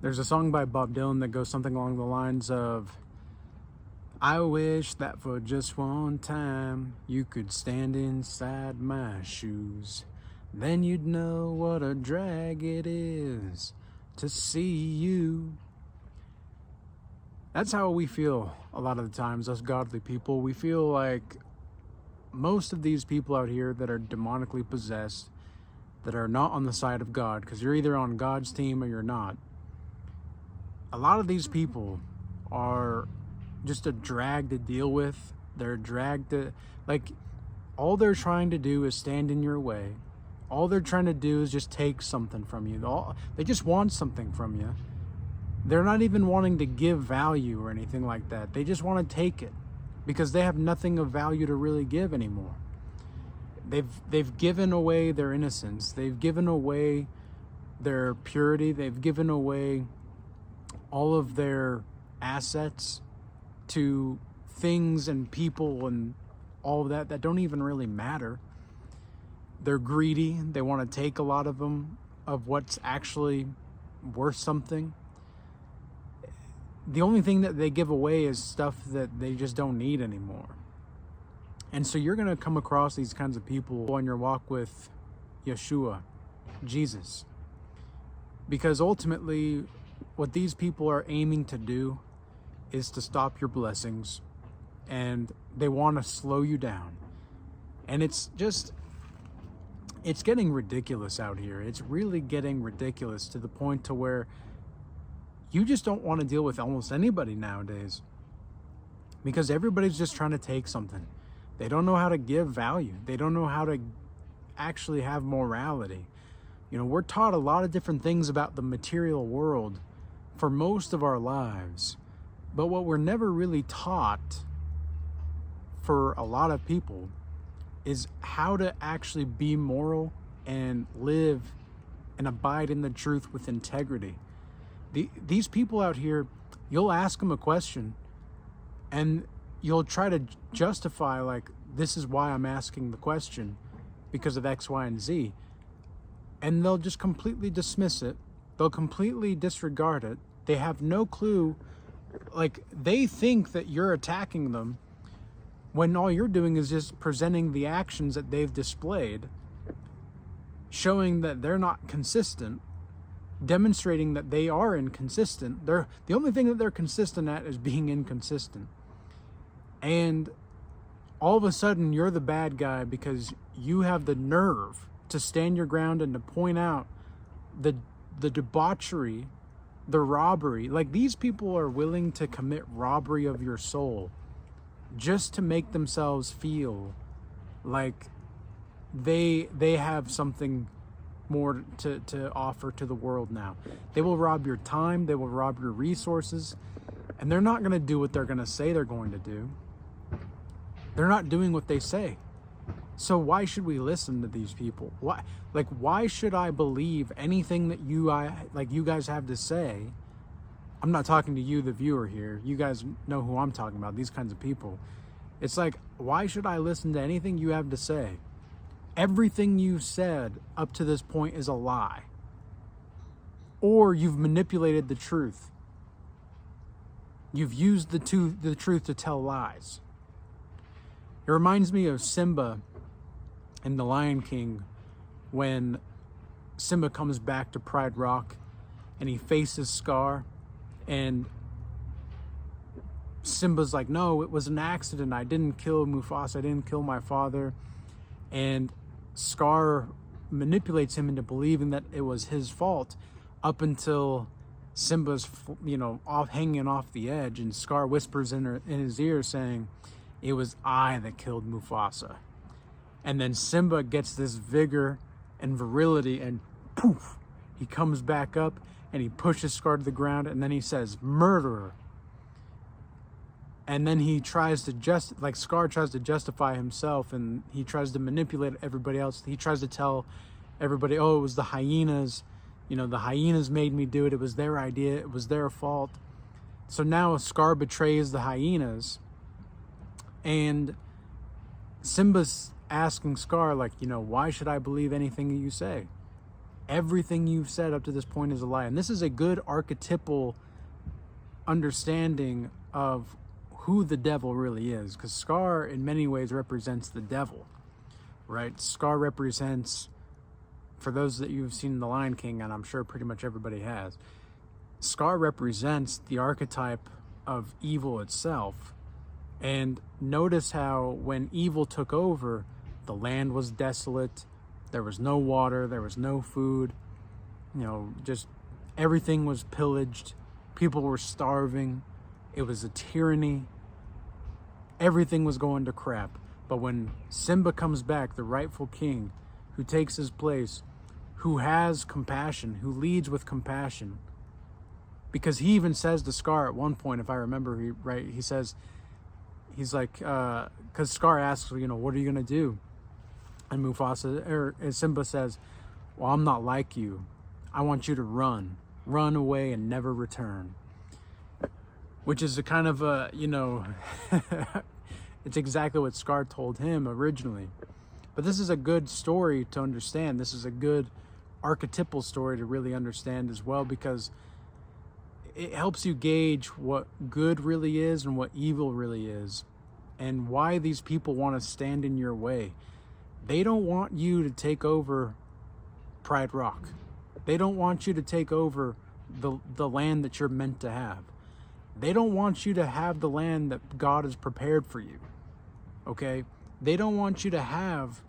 There's a song by Bob Dylan that goes something along the lines of, I wish that for just one time you could stand inside my shoes. Then you'd know what a drag it is to see you. That's how we feel a lot of the times, us godly people. We feel like most of these people out here that are demonically possessed, that are not on the side of God, because you're either on God's team or you're not. A lot of these people are just a drag to deal with. They're dragged to, like, all they're trying to do is stand in your way. All they're trying to do is just take something from you. They just want something from you. They're not even wanting to give value or anything like that. They just want to take it because they have nothing of value to really give anymore. They've given away their innocence. They've given away their purity. They've given away all of their assets to things and people and all of that don't even really matter. They're greedy. They want to take a lot of them, of what's actually worth something. The only thing that they give away is stuff that they just don't need anymore. And so you're going to come across these kinds of people on your walk with Yeshua, Jesus. Because ultimately, what these people are aiming to do is to stop your blessings, and they want to slow you down. And it's getting ridiculous out here. It's really getting ridiculous to the point to where you just don't want to deal with almost anybody nowadays, because everybody's just trying to take something. They don't know how to give value. They don't know how to actually have morality. You know, we're taught a lot of different things about the material world for most of our lives, but what we're never really taught for a lot of people is how to actually be moral and live and abide in the truth with integrity. These people out here, you'll ask them a question and you'll try to justify, like, this is why I'm asking the question, because of X, Y, and Z. And they'll just completely dismiss it. They'll completely disregard it. They have no clue. Like, they think that you're attacking them when all you're doing is just presenting the actions that they've displayed, showing that they're not consistent, demonstrating that they are inconsistent. The only thing that they're consistent at is being inconsistent. And all of a sudden you're the bad guy because you have the nerve to stand your ground and to point out the debauchery, the robbery. Like, these people are willing to commit robbery of your soul just to make themselves feel like they have something more to offer to the world now. They will rob your time, they will rob your resources, and they're not going to do what they're going to say they're going to do. They're not doing what they say. So why should we listen to these people? Why should I believe anything that you guys have to say? I'm not talking to you, the viewer here. You guys know who I'm talking about, these kinds of people. It's like, why should I listen to anything you have to say? Everything you've said up to this point is a lie. Or you've manipulated the truth. You've used the truth to tell lies. It reminds me of Simba in The Lion King, when Simba comes back to Pride Rock and he faces Scar, and Simba's like, no, it was an accident. I didn't kill Mufasa. I didn't kill my father. And Scar manipulates him into believing that it was his fault, up until Simba's, hanging off the edge, and Scar whispers in his ear saying, it was I that killed Mufasa. And then Simba gets this vigor and virility, and poof, he comes back up and he pushes Scar to the ground, and then he says, murderer. And then he tries to Scar tries to justify himself, and he tries to manipulate everybody else. He tries to tell everybody, oh, it was the hyenas. The hyenas made me do it. It was their idea. It was their fault. So now Scar betrays the hyenas, and Simba's asking Scar, why should I believe anything you say? Everything you've said up to this point is a lie. And this is a good archetypal understanding of who the devil really is, because Scar in many ways represents the devil, right? Scar represents, for those that you've seen The Lion King, and I'm sure pretty much everybody has, Scar represents the archetype of evil itself. And notice how when evil took over, the land was desolate, there was no water, there was no food, just everything was pillaged, people were starving, it was a tyranny, everything was going to crap. But when Simba comes back, the rightful king, who takes his place, who has compassion, who leads with compassion, because he even says to Scar at one point, if I remember right, he says, he's like, because Scar asks, what are you going to do? And Simba says, well, I'm not like you. I want you to run away and never return. Which is a kind of it's exactly what Scar told him originally. But this is a good story to understand. This is a good archetypal story to really understand as well, because it helps you gauge what good really is and what evil really is, and why these people want to stand in your way. They don't want you to take over Pride Rock. They don't want you to take over the land that you're meant to have. They don't want you to have the land that God has prepared for you. Okay? They don't want you to have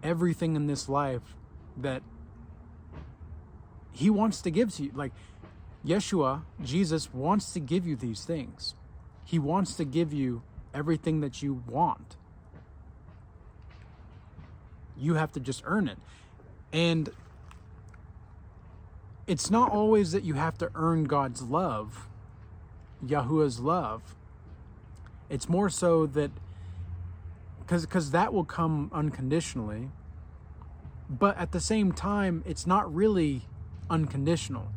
everything in this life that he wants to give to you. Like Yeshua, Jesus, wants to give you these things. He wants to give you everything that you want. You have to just earn it. And it's not always that you have to earn God's love, Yahuwah's love. It's more so that, because that will come unconditionally, but at the same time, it's not really unconditional,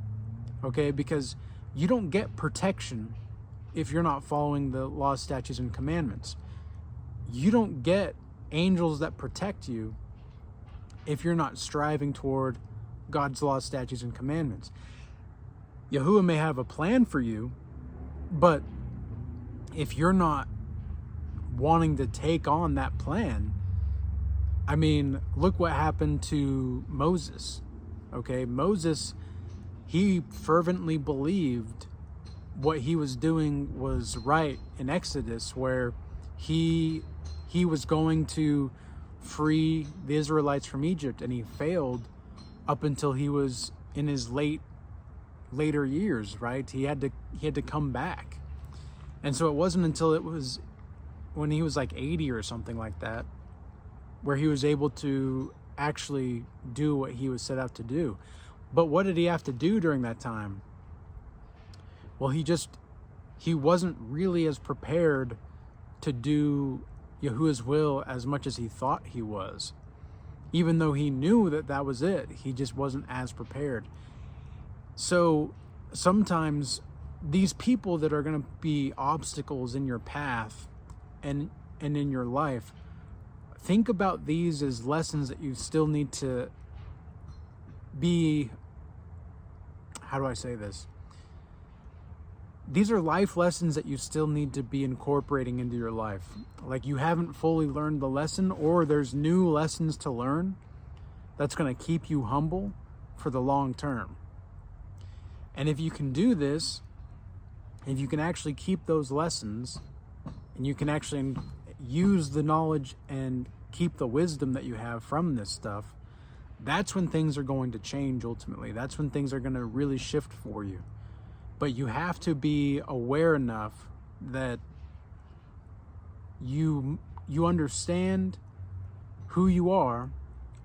okay? Because you don't get protection if you're not following the laws, statutes, and commandments. You don't get angels that protect you if you're not striving toward God's laws, statutes, and commandments. Yahuwah may have a plan for you, but if you're not wanting to take on that plan, I mean, look what happened to Moses. Okay, Moses, he fervently believed what he was doing was right in Exodus, where he was going to free the Israelites from Egypt, and he failed up until he was in his later years, right? He had to come back. And so it wasn't until it was when he was like 80 or something like that, where he was able to actually do what he was set out to do. But what did he have to do during that time? Well, he wasn't really as prepared to do Yahuwah's will as much as he thought he was. Even though he knew that was it, he just wasn't as prepared. So sometimes these people that are going to be obstacles in your path and in your life, think about these as lessons that you still need to be, how do I say this? These are life lessons that you still need to be incorporating into your life. Like, you haven't fully learned the lesson, or there's new lessons to learn that's going to keep you humble for the long term. And if you can do this, if you can actually keep those lessons, and you can actually use the knowledge and keep the wisdom that you have from this stuff, that's when things are going to change ultimately. That's when things are going to really shift for you. But you have to be aware enough that you understand who you are,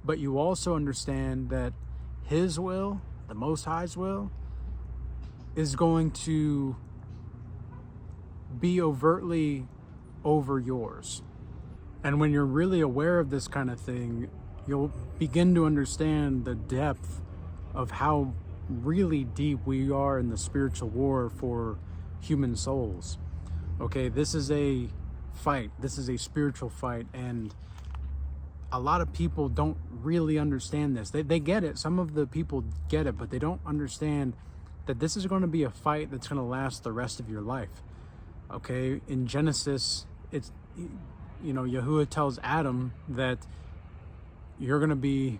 but you also understand that His will, the Most High's will, is going to be overtly over yours. And when you're really aware of this kind of thing, you'll begin to understand the depth of how really deep we are in the spiritual war for human souls. Okay, this is a fight. This is a spiritual fight, and a lot of people don't really understand this. They get it. Some of the people get it, but they don't understand that this is going to be a fight that's going to last the rest of your life. Okay, in Genesis, it's, Yahuwah tells Adam that you're going to be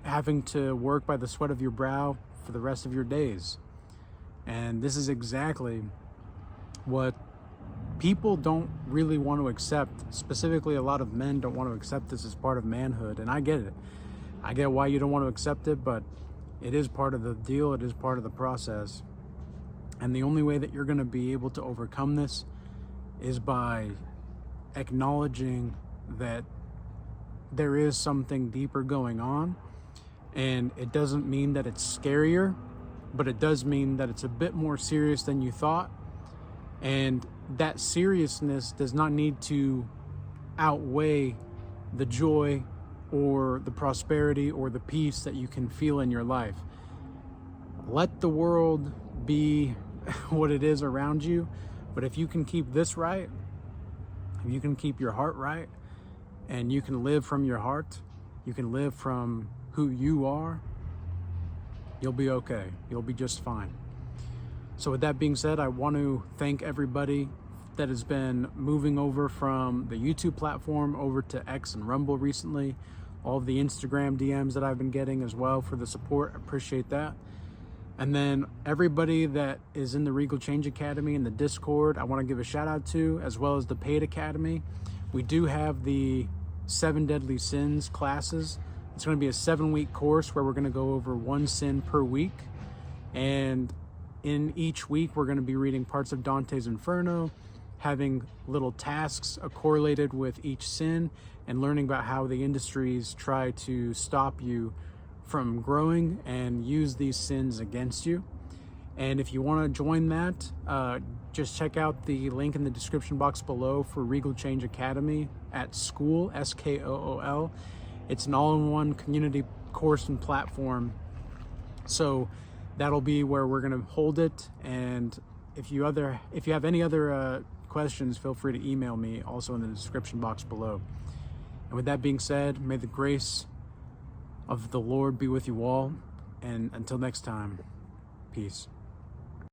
having to work by the sweat of your brow for the rest of your days. And this is exactly what people don't really want to accept. Specifically, a lot of men don't want to accept this as part of manhood. And I get it. I get why you don't want to accept it, but it is part of the deal. It is part of the process. And the only way that you're going to be able to overcome this is by acknowledging that there is something deeper going on. And it doesn't mean that it's scarier, but it does mean that it's a bit more serious than you thought. And that seriousness does not need to outweigh the joy or the prosperity or the peace that you can feel in your life. Let the world be what it is around you, but if you can keep this right, if you can keep your heart right, and you can live from your heart, you can live from who you are, you'll be okay. You'll be just fine. So with that being said, I want to thank everybody that has been moving over from the YouTube platform over to X and Rumble recently. All of the Instagram DMs that I've been getting as well for the support. I appreciate that. And then everybody that is in the Regal Change Academy in the Discord, I want to give a shout out to, as well as the paid academy. We do have the 7 Deadly Sins classes. It's going to be a 7-week course where we're going to go over 1 sin per week. And in each week, we're going to be reading parts of Dante's Inferno, having little tasks correlated with each sin, and learning about how the industries try to stop you from growing and use these sins against you. And if you want to join that, just check out the link in the description box below for Regal Change Academy at Skool, Skool. It's an all-in-one community course and platform. So that'll be where we're going to hold it. And if you have any other questions, feel free to email me also in the description box below. And with that being said, may the grace of the Lord be with you all. And until next time, peace.